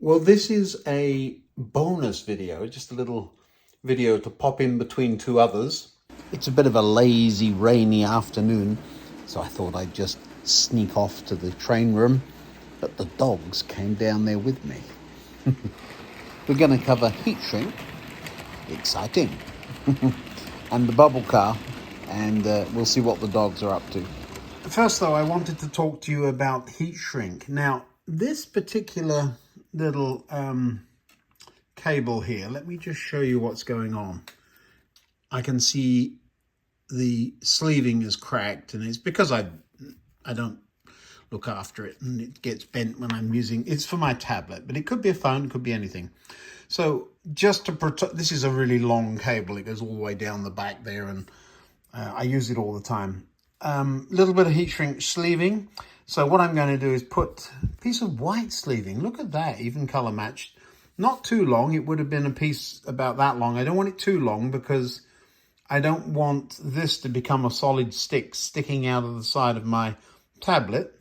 Well, this is a bonus video, just a little video to pop in between two others. It's a bit of a lazy, rainy afternoon, so I thought I'd just sneak off to the train room, but the dogs came down there with me. We're going to cover heat shrink, exciting, and the bubble car, and we'll see what the dogs are up to. First, though, I wanted to talk to you about heat shrink. Now, this particular little cable here, let me just show you what's going on. I can see the sleeving is cracked, and it's because I don't look after it, and it gets bent when I'm using it's for my tablet, but it could be a phone, it could be anything. So just to protect, this is a really long cable, it goes all the way down the back there, and I use it all the time. Little bit of heat shrink sleeving. So what I'm going to do is put a piece of white sleeving. Look at that, even color matched. Not too long. It would have been a piece about that long. I don't want it too long because I don't want this to become a solid stick sticking out of the side of my tablet,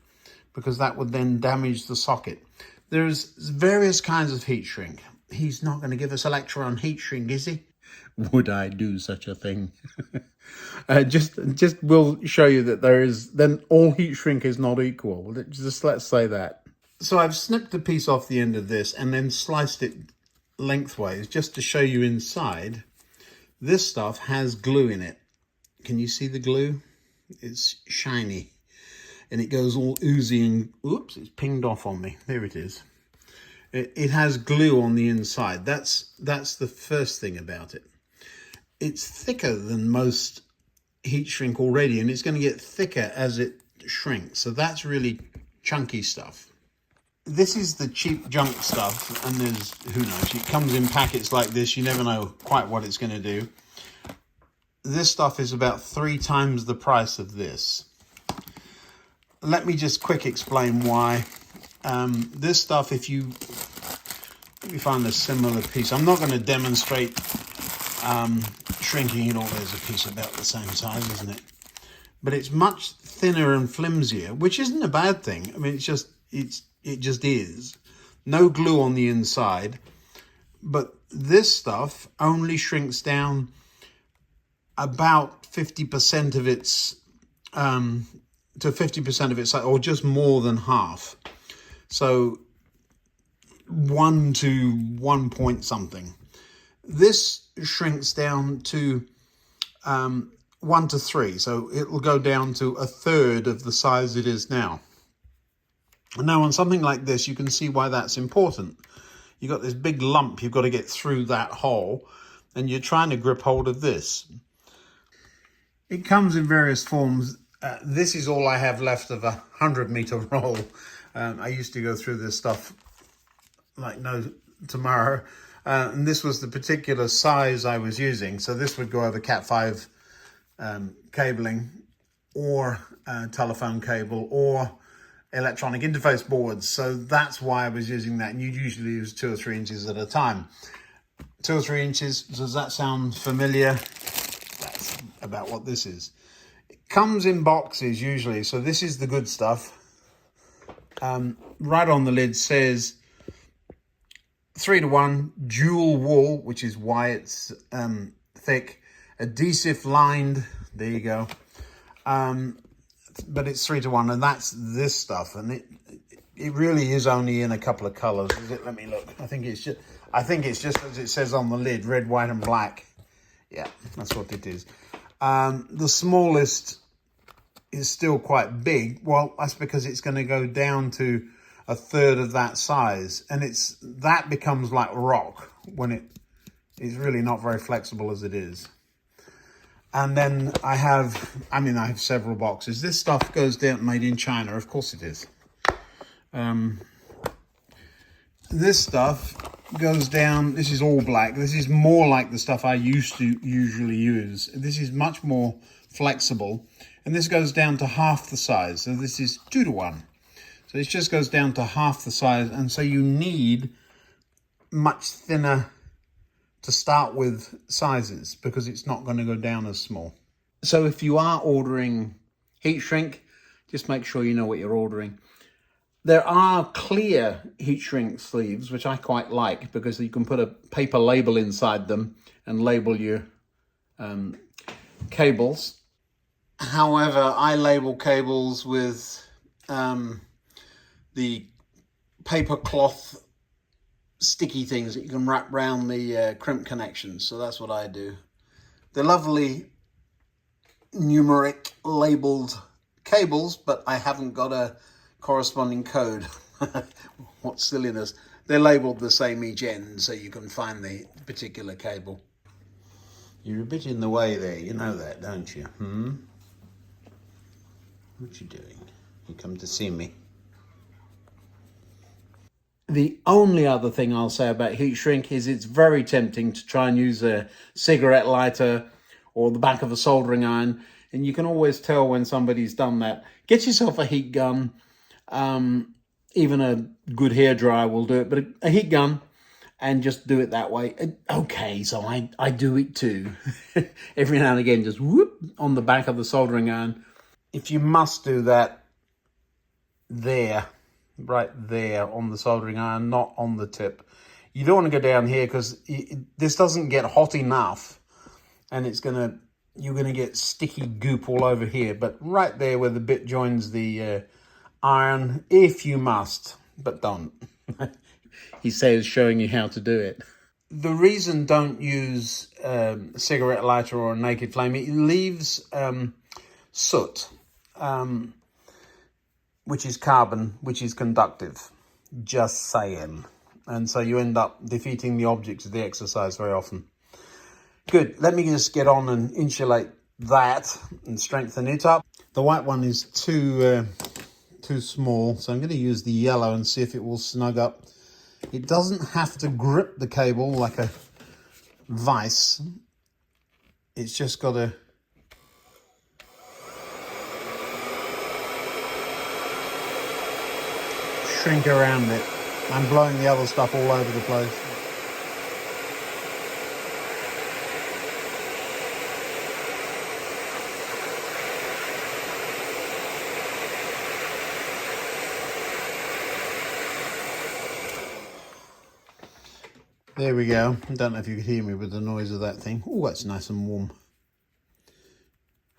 because that would then damage the socket. There's various kinds of heat shrink. He's not going to give us a lecture on heat shrink, is he? Would I do such a thing? Just will show you that then all heat shrink is not equal. Let's say that. So I've snipped a piece off the end of this and then sliced it lengthways just to show you inside. This stuff has glue in it. Can you see the glue? It's shiny and it goes all oozy and oops, it's pinged off on me. There it is. It has glue on the inside. That's the first thing about it. It's thicker than most heat shrink already, and it's going to get thicker as it shrinks. So that's really chunky stuff. This is the cheap junk stuff, and there's, who knows, it comes in packets like this. You never know quite what it's going to do. This stuff is about 3 times the price of this. Let me just quick explain why. This stuff, let me find a similar piece. I'm not going to demonstrate shrinking it all. There's a piece about the same size, isn't it? But it's much thinner and flimsier, which isn't a bad thing. I mean, it just is. No glue on the inside. But this stuff only shrinks down about 50% of its to 50% of its size, or just more than half. So 1 to 1 point something. This shrinks down to 1 to 3, so it will go down to 1/3 of the size it is now. And now on something like this, you can see why that's important. You've got this big lump you've got to get through that hole, and you're trying to grip hold of this. It comes in various forms. This is all I have left of a 100-meter roll. I used to go through this stuff like no tomorrow. And this was the particular size I was using. So this would go over Cat5 cabling, or telephone cable, or electronic interface boards. So that's why I was using that. And you usually use 2 or 3 inches at a time. 2 or 3 inches, does that sound familiar? That's about what this is. It comes in boxes usually. So this is the good stuff. Right on the lid says 3-to-1 dual wool, which is why it's thick, adhesive lined, there you go, but it's 3-to-1, and that's this stuff, and it really is only in a couple of colors, is it? Let me look. I think it's just as it says on the lid, red, white and black. Yeah, that's what it is. The smallest is still quite big. Well, that's because it's going to go down to 1/3 of that size, and that becomes like rock when it is really not very flexible as it is. And then I have several boxes. This stuff goes down, made in China, of course it is. This stuff goes down, this is all black. This is more like the stuff I used to usually use. This is much more flexible, and this goes down to half the size. So this is 2-to-1. So it just goes down to half the size, and so you need much thinner to start with sizes, because it's not going to go down as small. So if you are ordering heat shrink, just make sure you know what you're ordering. There are clear heat shrink sleeves, which I quite like because you can put a paper label inside them and label your cables. However, I label cables with the paper cloth sticky things that you can wrap around the crimp connections. So that's what I do. They're lovely numeric labeled cables, but I haven't got a corresponding code. What silliness. They're labeled the same each end, so you can find the particular cable. You're a bit in the way there, you know that, don't you? What you doing? You come to see me? The only other thing I'll say about heat shrink is it's very tempting to try and use a cigarette lighter or the back of a soldering iron, and you can always tell when somebody's done that. Get yourself a heat gun. Even a good hairdryer will do it, but a heat gun, and just do it that way. Okay, so I do it too. Every now and again, just whoop on the back of the soldering iron. If you must do that, right there on the soldering iron, not on the tip. You don't want to go down here because this doesn't get hot enough, and you're gonna get sticky goop all over here. But right there where the bit joins the iron, if you must, but don't. He says, showing you how to do it. The reason don't use a cigarette lighter or a naked flame, it leaves soot, which is carbon, which is conductive. Just saying. And so you end up defeating the object of the exercise very often. Good, let me just get on and insulate that and strengthen it up. The white one is too small, so I'm going to use the yellow and see if it will snug up. It doesn't have to grip the cable like a vice. It's just got to shrink around it. I'm blowing the other stuff all over the place. There we go. I don't know if you could hear me with the noise of that thing. Oh, that's nice and warm.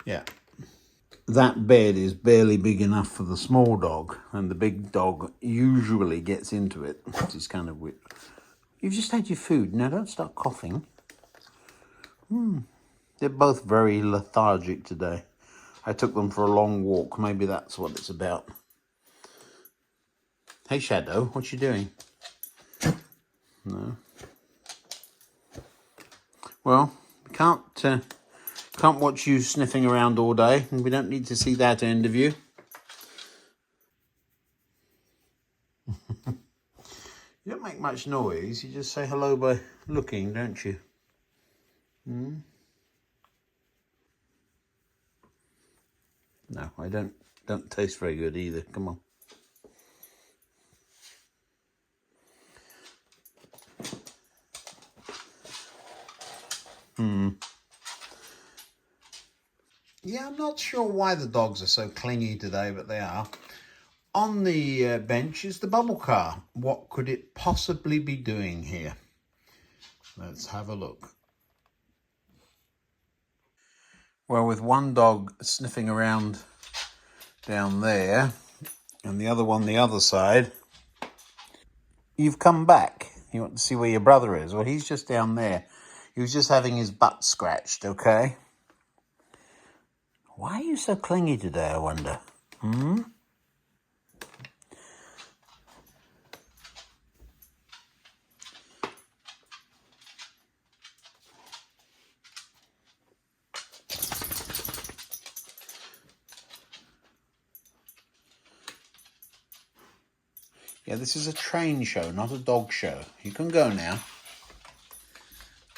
Yeah. That bed is barely big enough for the small dog, and the big dog usually gets into it, which is kind of weird. You've just had your food. Now don't start coughing. They're both very lethargic today. I took them for a long walk. Maybe that's what it's about. Hey, Shadow, what you doing? No. Well, we can't watch you sniffing around all day, and we don't need to see that end of you. You don't make much noise. You just say hello by looking, don't you? No, I don't taste very good either. Come on. Yeah, I'm not sure why the dogs are so clingy today, but they are. On the bench is the bubble car. What could it possibly be doing here? Let's have a look. Well, with one dog sniffing around down there and the other one the other side, you've come back. You want to see where your brother is. Well, he's just down there. He was just having his butt scratched, okay? Why are you so clingy today, I wonder? Yeah, this is a train show, not a dog show. You can go now.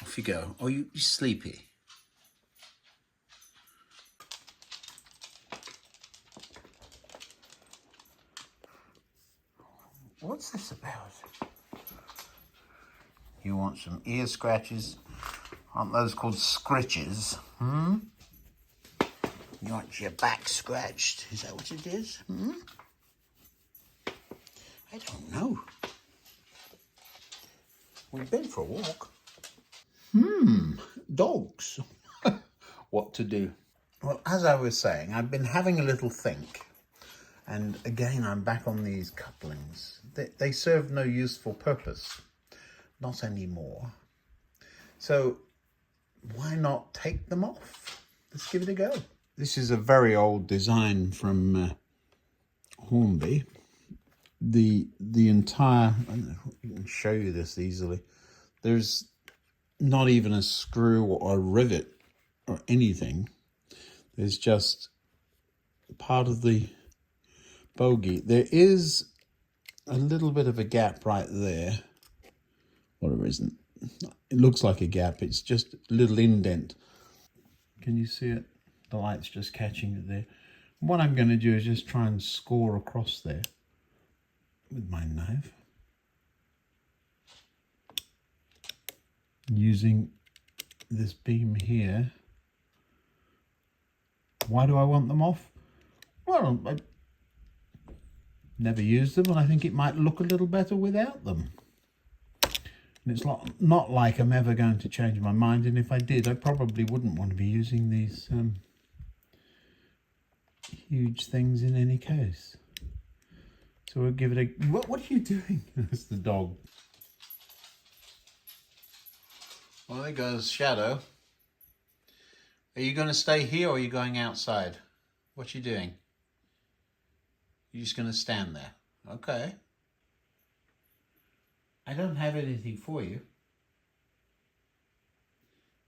Off you go. Oh, you're sleepy. What's this about? You want some ear scratches? Aren't those called scritches? You want your back scratched? Is that what it is? We've been for a walk. Dogs. What to do? Well, as I was saying, I've been having a little think. And again, I'm back on these couplings. They serve no useful purpose. Not anymore. So why not take them off? Let's give it a go. This is a very old design from Hornby. The entire, I don't know if I can show you this easily. There's not even a screw or a rivet or anything. There's just part of the bogie. There is a little bit of a gap right there. Well, there isn't. It looks like a gap. It's just a little indent. Can you see it? The light's just catching it there. What I'm going to do is just try and score across there with my knife, using this beam here. Why do I want them off? Well, I never used them, and I think it might look a little better without them. And it's not like I'm ever going to change my mind, and if I did, I probably wouldn't want to be using these huge things in any case. So we'll give it a... What are you doing? That's the dog. Well, there goes Shadow. Are you going to stay here or are you going outside? What are you doing? You're just going to stand there. Okay. I don't have anything for you.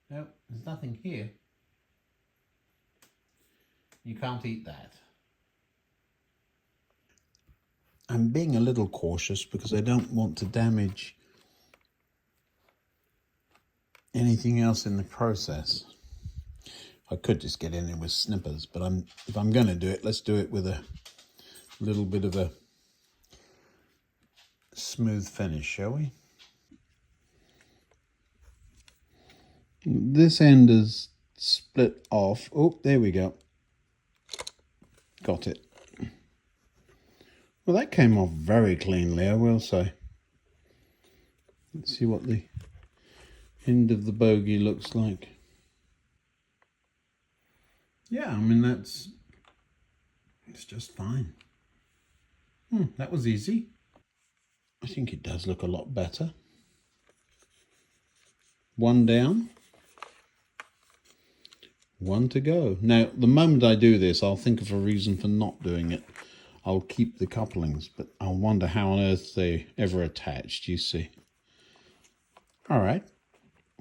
No, there's nothing here. You can't eat that. I'm being a little cautious because I don't want to damage anything else in the process. I could just get in there with snippers, but if I'm going to do it, let's do it with a little bit of a smooth finish, shall we? This end is split off. Oh, there we go. Got it. Well, that came off very cleanly, I will say. Let's see what the end of the bogey looks like. Yeah, I mean, it's just fine. That was easy. I think it does look a lot better. One down. One to go. Now, the moment I do this, I'll think of a reason for not doing it. I'll keep the couplings, but I'll wonder how on earth they ever attached, you see. All right.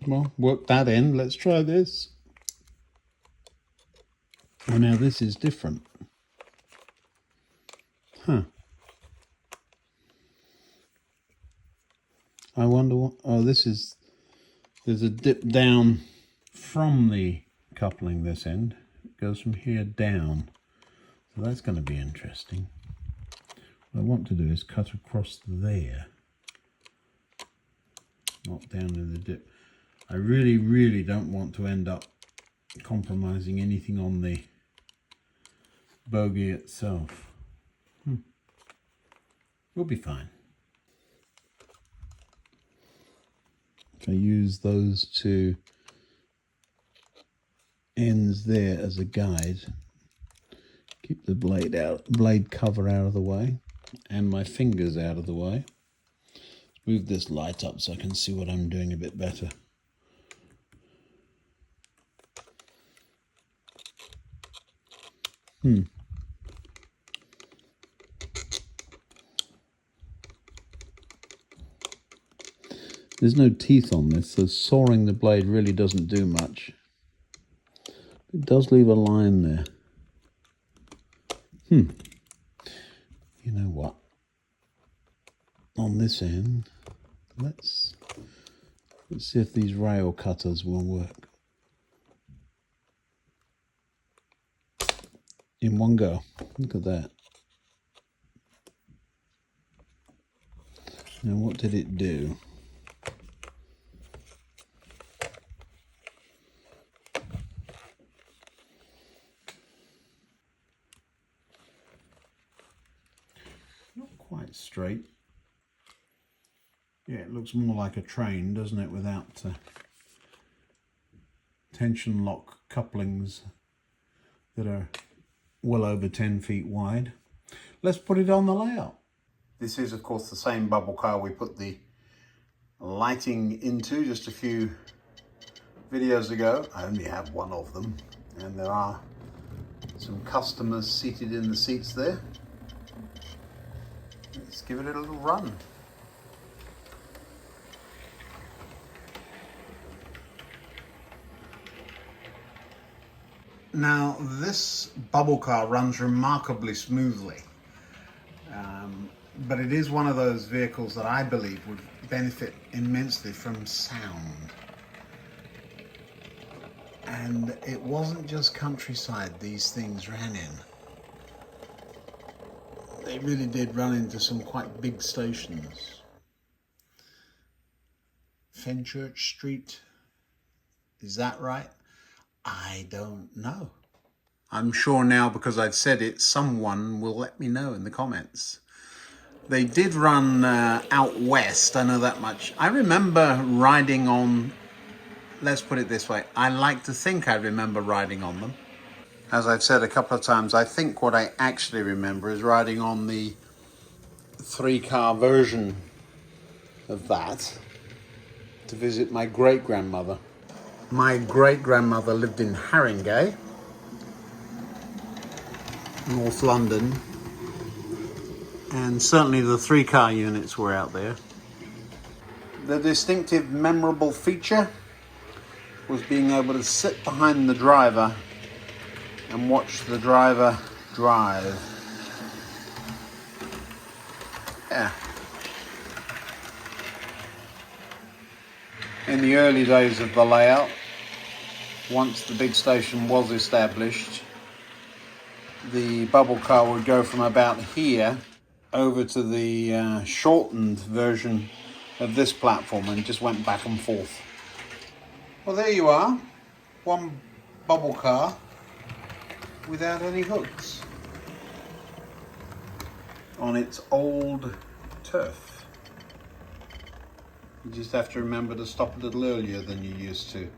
Well, work that in. Let's try this. Oh, now this is different. Huh. I wonder what... Oh, this is... There's a dip down from the coupling this end. It goes from here down. So that's going to be interesting. What I want to do is cut across there. Not down in the dip. I really, really don't want to end up compromising anything on the bogey itself. We'll be fine. If I use those two ends there as a guide, keep the blade cover out of the way, and my fingers out of the way. Move this light up so I can see what I'm doing a bit better. There's no teeth on this, so sawing the blade really doesn't do much. It does leave a line there. You know what? On this end, let's see if these rail cutters will work. In one go. Look at that. Now what did it do? Not quite straight. Yeah, It looks more like a train, doesn't it, without tension lock couplings that are well over 10 feet wide. Let's put it on the layout. This is, of course, the same bubble car we put the lighting into just a few videos ago. I only have one of them, and there are some customers seated in the seats there. Let's give it a little run. Now, this bubble car runs remarkably smoothly, but it is one of those vehicles that I believe would benefit immensely from sound. And it wasn't just countryside these things ran in. They really did run into some quite big stations. Fenchurch Street, is that right? I don't know. I'm sure now, because I've said it, someone will let me know in the comments. They did run out west, I know that much. I remember riding on, let's put it this way, I like to think I remember riding on them. As I've said a couple of times, I think what I actually remember is riding on the 3-car version of that to visit my great-grandmother. My great-grandmother lived in Haringey, North London, and certainly the 3-car units were out there. The distinctive, memorable feature was being able to sit behind the driver and watch the driver drive. Yeah. In the early days of the layout, once the big station was established, the bubble car would go from about here over to the shortened version of this platform and just went back and forth. Well, there you are, one bubble car without any hooks on its old turf. You just have to remember to stop a little earlier than you used to.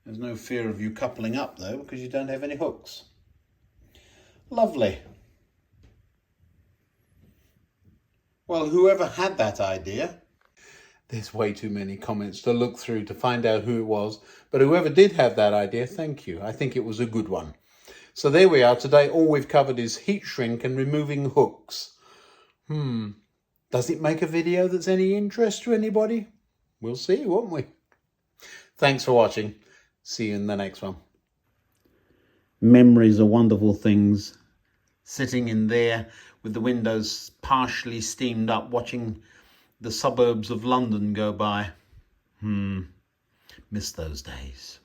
There's no fear of you coupling up though, because you don't have any hooks. Lovely. Well, whoever had that idea, there's way too many comments to look through to find out who it was, but whoever did have that idea, thank you. I think it was a good one. So there we are. Today all we've covered is heat shrink and removing hooks. Does it make a video that's any interest to anybody? We'll see, won't we? Thanks for watching. See you in the next one. Memories are wonderful things. Sitting in there with the windows partially steamed up, watching the suburbs of London go by. Miss those days.